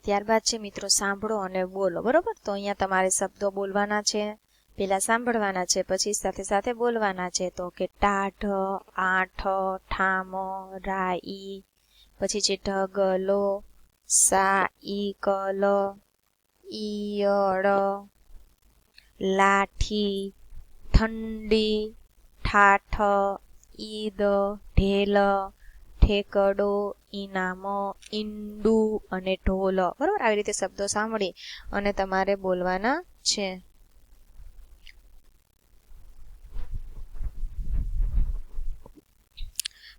ત્યારબાદ છે મિત્રો સાંભળો અને બોલો, બરોબર? તો અહીંયા તમારે શબ્દો બોલવાના છે, પેલા સાંભળવાના છે, પછી સાથે સાથે બોલવાના છે. તો કે ટાઢ, આઠ, ઠામ, રાઈ, પછી છે ઢગલો, સાઈકલ, ઈયળ, લાઠી, ઠંડી, ઠાઠ, ઈદ, ઢેલ, ઠેકડો, ઇનામ, ઈંડુ અને ઢોલ, બરોબર? આવી રીતે શબ્દો સાંભળી અને તમારે બોલવાના છે.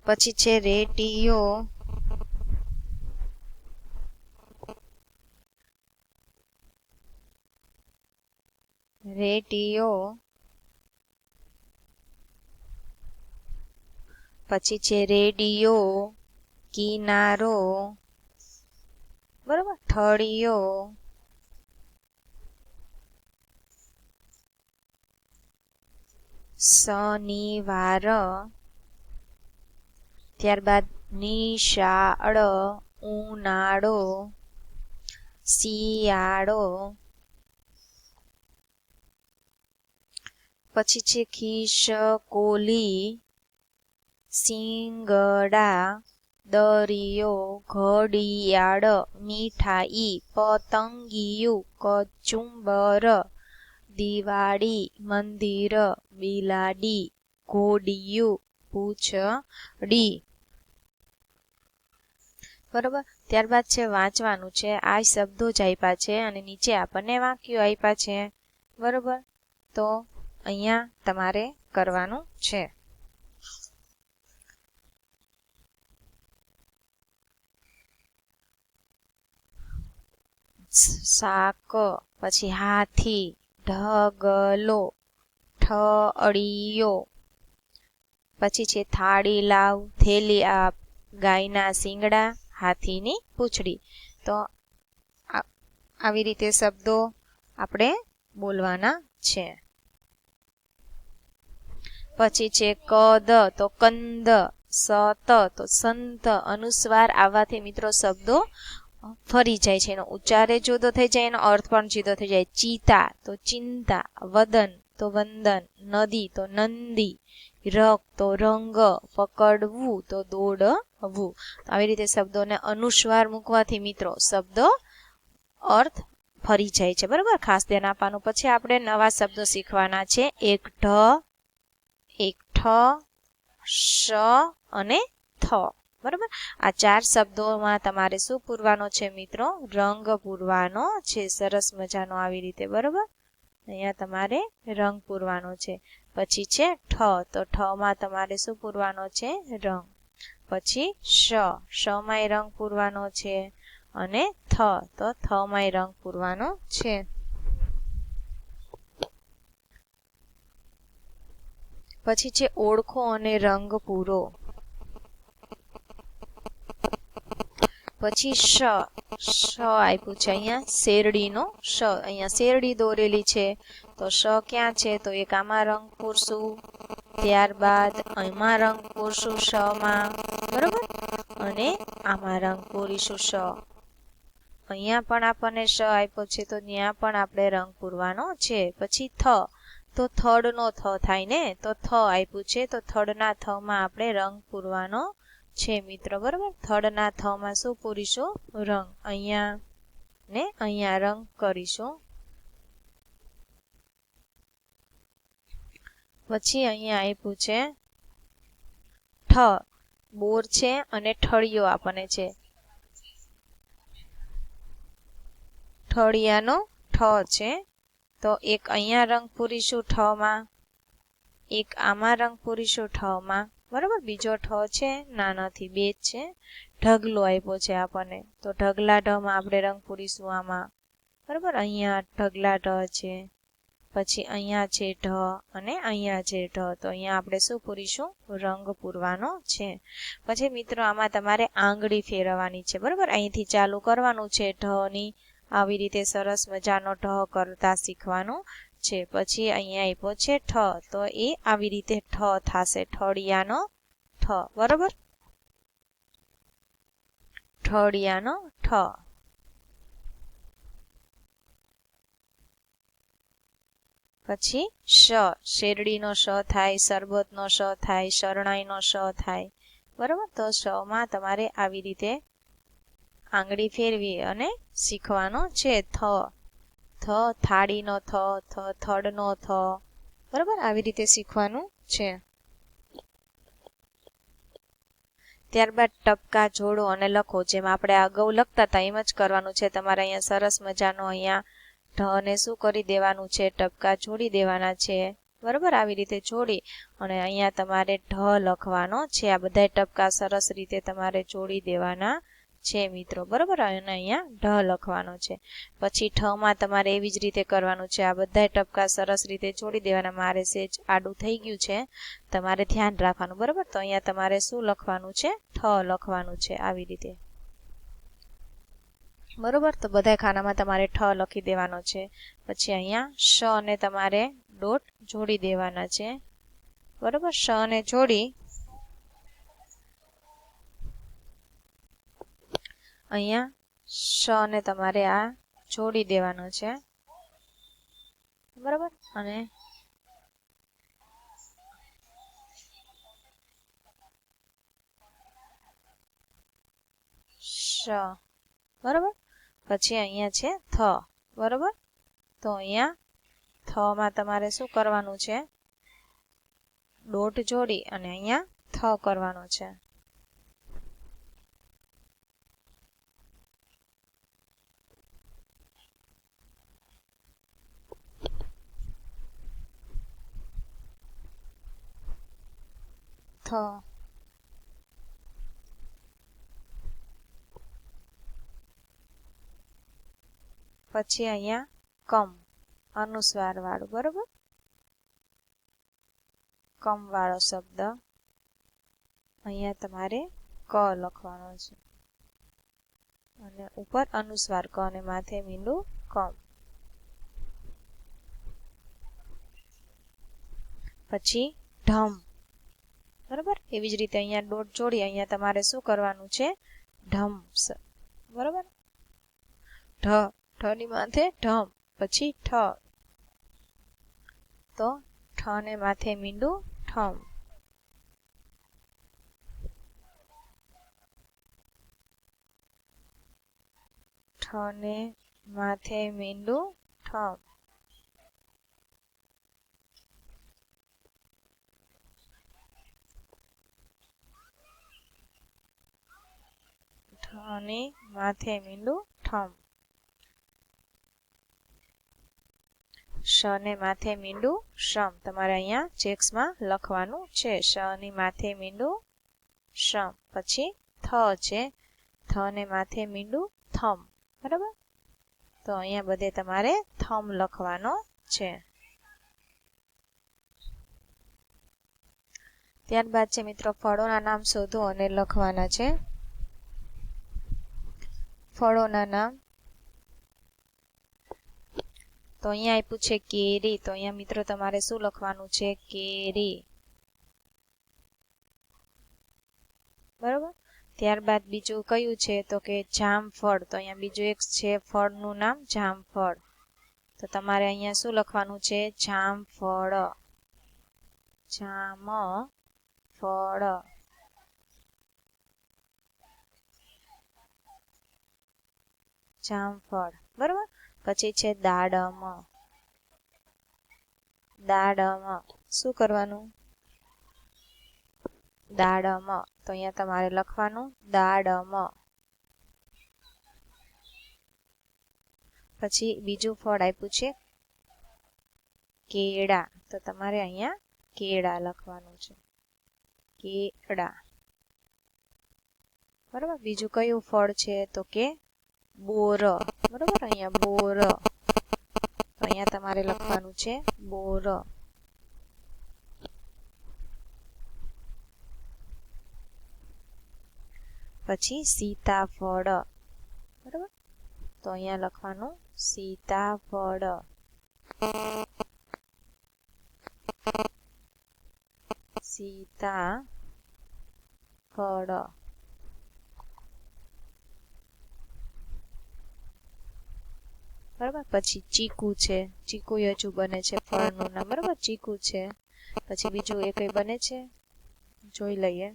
પછી છે રેડિયો, રેડિયો, પછી છે રેડિયો, કિનારો, બરોબર? થળિયો, શનિવાર, ત્યારબાદ નિશાળ, ઉનાળો, શિયાળો, પછી છે ખિસકોલી, શિંગડા, દરિયો, ઘડિયાળ, મીઠાઈ, પતંગિયું, કચુંબર, દિવાળી, મંદિર, બિલાડી, ઘોડિયું, પૂંછડી, બરોબર? ત્યારબાદ છે વાંચવાનું છે. આ શબ્દો જ આપ્યા છે અને નીચે આપણને વાક્યો આપ્યા છે, બરોબર? તો અહીંયા તમારે કરવાનું છે. શાક, પછી હાથી, ઢગલો, ઠળિયો, પછી છે થાળી લાવ, થેલી આપ, ગાયના શિંગડા, હાથીની પૂંછડી. તો આવી રીતે શબ્દો આપણે બોલવાના છે. પછી છે કદ તો કંદ, સત તો સંત, અનુસ્વાર આવવાથી મિત્રો શબ્દો ફરી જાય છે, એનો ઉચ્ચાર જુદો થઈ જાય, એનો અર્થ પણ જુદો થઈ જાય. ચિતા તો ચિંતા, વદન તો વંદન, નદી તો નંદી, રંગ તો રંગ, પકડવું તો દોડવું. આવી રીતે શબ્દોને અનુસ્વાર મૂકવાથી મિત્રો શબ્દો અર્થ ફરી જાય છે, બરોબર? ખાસ ધ્યાન આપવાનું. પછી આપણે નવા શબ્દો શીખવાના છે. એક ઢ, એક ઠ, શ અને થ, બરોબર? આ 4 શબ્દોમાં તમારે શું પૂરવાનો છે મિત્રો? રંગ પૂરવાનો છે. સરસ મજાનો આવી રીતે, બરોબર? અહીંયા તમારે રંગ પૂરવાનો છે. પછી છે ઠ, તો ઠ માં તમારે શું પૂરવાનો છે? રંગ. પછી શ માંય રંગ પૂરવાનો છે અને થ, તો થ માંય રંગ પૂરવાનો છે. પછી છે ઓળખો અને રંગ પૂરો. પછી શ આપ્યું છે અહીંયા શેરડીનો શ, અહીંયા શેરડી દોરેલી છે. તો શ ક્યાં છે? તો એક આમાં રંગ પૂરશું, ત્યારબાદ આમાં રંગ પૂરશું શ માં, બરોબર? અને આમાં રંગ પૂરીશું શ. અહીંયા પણ આપણને શ આપ્યો છે તો ત્યાં પણ આપણે રંગ પૂરવાનો છે. પછી થ, તો થડનો થ થાય ને, તો થ આપ્યું છે તો થડના થ માં આપણે રંગ પૂરવાનો છે મિત્રો, બરોબર? થડના થ માં શું પૂરીશું? રંગ. અહીંયા ને અહીંયા રંગ કરીશું. પછી અહીંયા આપ્યું છે ઠ, બોર છે અને ઠળિયો આપણને છે. ઠળિયાનો ઠ છે, તો એક અહીંયા રંગ પૂરીશું ઠ માં, એક આમાં રંગ પૂરીશું ઠ માં, બરોબર? બીજો ઠ છે ના નથી, બે જ છે. ઢગલો આપ્યો છે આપણને, તો ઢગલા ઢ માં આપણે રંગ પૂરીશું આમાં, બરોબર? અહીંયા ઢગલા ઢ છે. પછી અહીંયા છે ઢ અને અહીંયા છે ઢ, તો અહીંયા આપણે શું પૂરીશું? રંગ પૂરવાનો છે. પછી મિત્રો આમાં તમારે આંગળી ફેરવવાની છે, બરોબર? અહીંથી ચાલુ કરવાનું છે ઢ ની, આવી રીતે સરસ મજાનો ઢ કરતા શીખવાનું છે. પછી અહીંયા આપ્યો છે ઠ, તો એ આવી રીતે ઠ થશે, ઠળિયાનો ઠ, બરોબર? ઠળિયાનો ઠ. પછી શ, શેરડીનો શ થાય, શરબતનો શ થાય, શરણાઈનો શ થાય. બરાબર, તો શમાં તમારે આવી રીતે આંગળી ફેરવી અને શીખવાનો છે. થ, થાળીનો થ, થડનો થ. બરાબર, આવી રીતે શીખવાનું છે. ત્યારબાદ ટપકા જોડો અને લખો. જેમ આપણે અગાઉ લખતા હતા એમ જ કરવાનું છે. તમારે અહીંયા સરસ મજાનો અહીંયા ઢને શું કરી દેવાનું છે, ટપકા જોડી દેવાના છે. બરાબર, આવી રીતે જોડી અને અહીંયા તમારે ઢ લખવાનો છે. આ બધા ટપકા સરસ રીતે તમારે જોડી દેવાના છે મિત્રો. બરાબર, અને અહીંયા ઢ લખવાનો છે. પછી ઠમાં તમારે એવી જ રીતે કરવાનું છે. આ બધા ટપકા સરસ રીતે જોડી દેવાના. મારે સેજ આડું થઈ ગયું છે, તમારે ધ્યાન રાખવાનું. બરાબર, તો અહીંયા તમારે શું લખવાનું છે, ઠ લખવાનું છે આવી રીતે. બરોબર, તો બધા ખાનામાં તમારે ઠ લખી દેવાનો છે. પછી અહીંયા શ ને તમારે ડોટ જોડી દેવાના છે. બરોબર, શ ને જોડી અહીંયા શ ને તમારે આ જોડી દેવાનો છે. બરાબર, અને શ. બરાબર, પછી અહીંયા છે થ. બરાબર, તો અહીંયા થમાં તમારે શું કરવાનું છે, ડોટ જોડી અને અહીંયા થ કરવાનો છે. થ. પછી અહીંયા કમ, અનુસ્વાર વાળું. બરોબર, કમ વાળો શબ્દ અહીંયા તમારે ક લખવાનો છે અને ઉપર અનુસ્વાર ક અને માથે મીંડું કમ. પછી ઢમ. બરોબર, એવી જ રીતે અહીંયા ડોટ જોડી અહીંયા તમારે શું કરવાનું છે, ઢમ. બરોબર, ઢ, ઢની માથે ઢમ. પછી ઠ, તો ઠ ને માથે મીંડું ઠમ. ઠ ને માથે મીંડું ઠમ. ઠ ને માથે મીંડું ઠમ. શ ને માથે મીંડું શમ. તમારે અહીંયા ચેક્સમાં લખવાનું છે. શ ની માથે મીંડું શમ. પછી થ છે, થ ને માથે મીંડું થમ. બરાબર, તો અહીંયા બધે તમારે થમ લખવાનો છે. ત્યારબાદ છે મિત્રો ફળોના નામ શોધો અને લખવાના છે. ફળોના નામ તો અહીંયા આપ્યું છે કેરી. તો અહીંયા મિત્રો તમારે શું લખવાનું છે, કેરી. બરોબર, ત્યારબાદ બીજું કયું છે તો કે જામફળ. તો અહીંયા બીજું એક છે ફળનું નામ જામફળ. તો તમારે અહીંયા શું લખવાનું છે, જામફળ. જામફળ. જામફળ. બરોબર, પછી છે દાડમ. દાડમ. શું કરવાનું, દાડમ. તો અહીંયા તમારે લખવાનું દાડમ. પછી બીજું ફળ આપ્યું છે કેળા. તો તમારે અહીંયા કેળા લખવાનું છે, કેળા. બરાબર, બીજું કયું ફળ છે તો કે બોર. બરાબર, અહીંયા બોર. તો અહીંયા તમારે લખવાનું છે બોર. પછી સીતાફળ. બરાબર, તો અહીંયા લખવાનું સીતાફળ. સીતાફળ. બરાબર. પછી ચીકુ છે, ચીકુ હજુ બને છે ફળનું નામ, બરાબર. ચીકુ છે. પછી બીજું એ કઈ બને છે જોઈ લઈએ.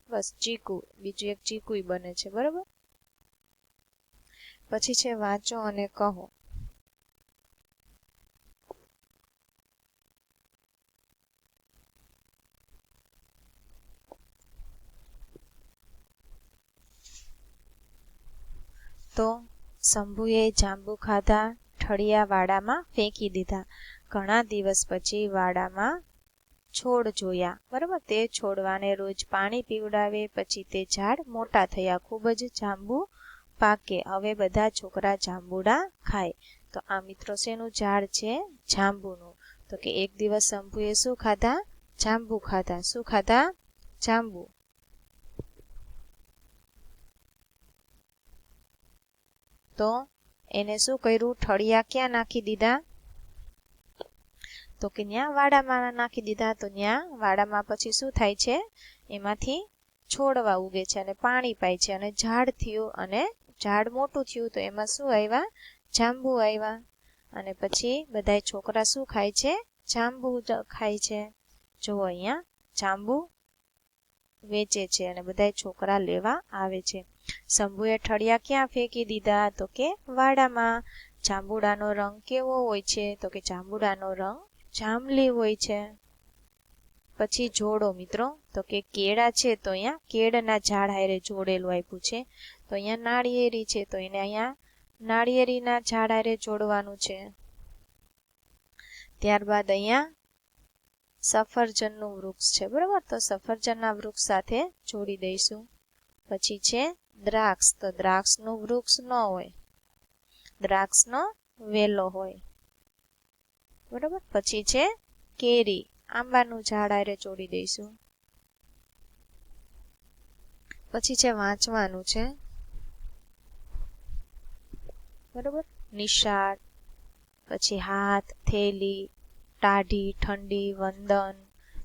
બસ ચીકુ, બીજું એક ચીકુય બને છે, બરાબર. પછી છે વાંચો અને કહો. તો શંભુએ જાંબુ ખાધા, ઠળિયા વાડામાં ફેંકી દીધા. ઘણા દિવસ પછી વાડામાં છોડ જોયા, બરાબર. તે છોડવાને રોજ પાણી પીવડાવે, પછી તે ઝાડ મોટા થયા, ખૂબ જ જાંબુ પાકે. હવે બધા છોકરા જાંબુડા ખાય. તો આ મિત્રો શેનું ઝાડ છે? જાંબુનું. તો કે એક દિવસ શંભુએ શું ખાધા? જાંબુ ખાધા. શું ખાધા? જાંબુ. તો એને શું કર્યું? ઠળિયા ક્યાં નાખી દીધા? તો કે ત્યાં વાડામાં નાખી દીધા. તો ત્યાં વાડામાં પછી શું થાય છે? એમાંથી છોડવા ઉગે છે અને પાણી પાય છે અને ઝાડ થયું અને ઝાડ મોટું થયું. તો એમાં શું આવ્યા? જાંબુ આવ્યા. અને પછી બધા છોકરા શું ખાય છે? જાંબુ ખાય છે. જો અહીંયા જાંબુ વેચે છે અને બધા છોકરા લેવા આવે છે. શંભુએ ઠળિયા ક્યાં ફેંકી દીધા? તો કે વાડામાં. જાંબુડાનો રંગ કેવો હોય છે? તો કે જાંબુડાનો રંગ જાંબલી હોય છે. પછી જોડો મિત્રો. તો કે કેળા છે તો અહીંયા કેળના ઝાડ હારે જોડેલું આપ્યું છે. તો અહીંયા નાળિયેરી છે તો એને અહીંયા નાળિયેરીના ઝાડ હારે જોડવાનું છે. ત્યારબાદ અહીંયા સફરજનનું વૃક્ષ છે, બરાબર. તો સફરજનના વૃક્ષ સાથે જોડી દઈશું. પછી છે દ્રાક્ષ. તો દ્રાક્ષનું વૃક્ષ ન હોય, દ્રાક્ષનો વેલો હોય, બરાબર. પછી છે કેરી, આંબાનું ઝાડ હારે જોડી દઈશું. પછી છે વાંચવાનું છે, બરાબર. નિશાળ, પછી હાથ, થેલી, ટાઢી, ઠંડી, વંદન,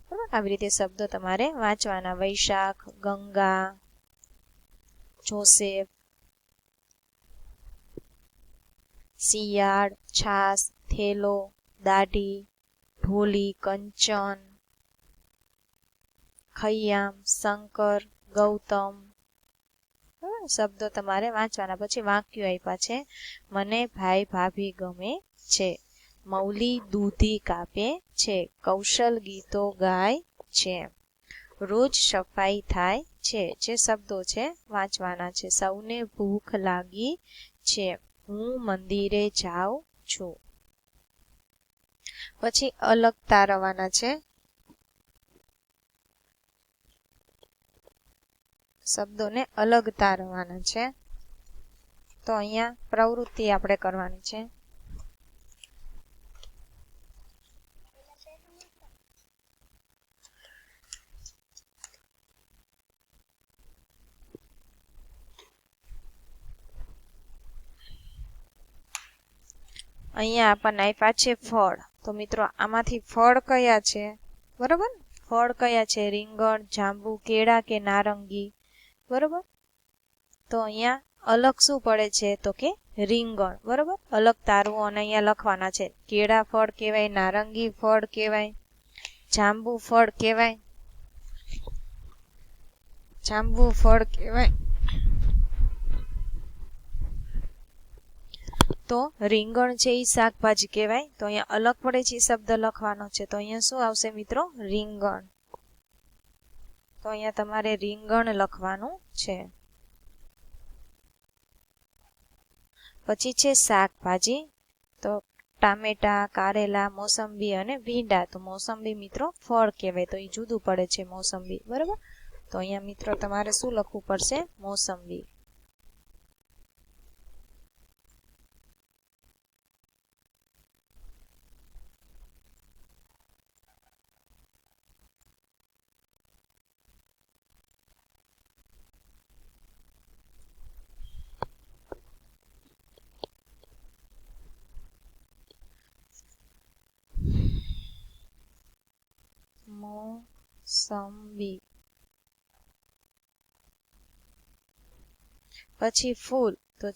બરાબર. આવી રીતે શબ્દો તમારે વાંચવાના. વૈશાખ, ગંગા, જોસેફ, શિયાળ, છાસ, થેલો, દાઢી, ઢોલી, કંચન, ખૈયામ, શંકર, ગૌતમ. શબ્દો તમારે વાંચવાના. પછી વાક્યો આપ્યા છે. મને ભાઈ ભાભી ગમે છે, મૌલી દૂધી કાપે છે, કૌશલ ગીતો ગાય છે, રોજ સફાઈ થાય છે. જે શબ્દો છે વાંચવાના છે. સૌને ભૂખ લાગી છે, હું મંદિરે જાઉં છું. પછી અલગ તારવાના છે. શબ્દોને અલગ તારવાના છે. તો અહીંયા પ્રવૃત્તિ આપણે કરવાની છે. અહીંયા આપણને આપ્યા છે ફળ. તો મિત્રો આમાંથી ફળ કયા છે? બરોબર. ફળ કયા છે? રીંગણ, જાંબુ, કેળા કે નારંગી, બરોબર. તો અહીંયા અલગ શું પડે છે? તો કે રીંગણ, બરોબર. અલગ તારવું અને અહીંયા લખવાના છે. કેળા ફળ કહેવાય, નારંગી ફળ કહેવાય, જાંબુ ફળ કહેવાય, જાંબુ ફળ કહેવાય. તો રીંગણ છે એ શાકભાજી કહેવાય. તો અહીંયા અલગ પડે છે શબ્દ લખવાનો છે. તો અહીંયા શું આવશે મિત્રો? રીંગણ. તો અહીંયા તમારે રીંગણ લખવાનું છે. પછી છે શાકભાજી. તો ટામેટા, કારેલા, મોસંબી અને ભીંડા. તો મોસંબી મિત્રો ફળ કહેવાય. તો એ જુદું પડે છે મોસંબી, બરાબર. તો અહીંયા મિત્રો તમારે શું લખવું પડશે? મોસંબી. મોસંબી. પછી ફૂલ. તો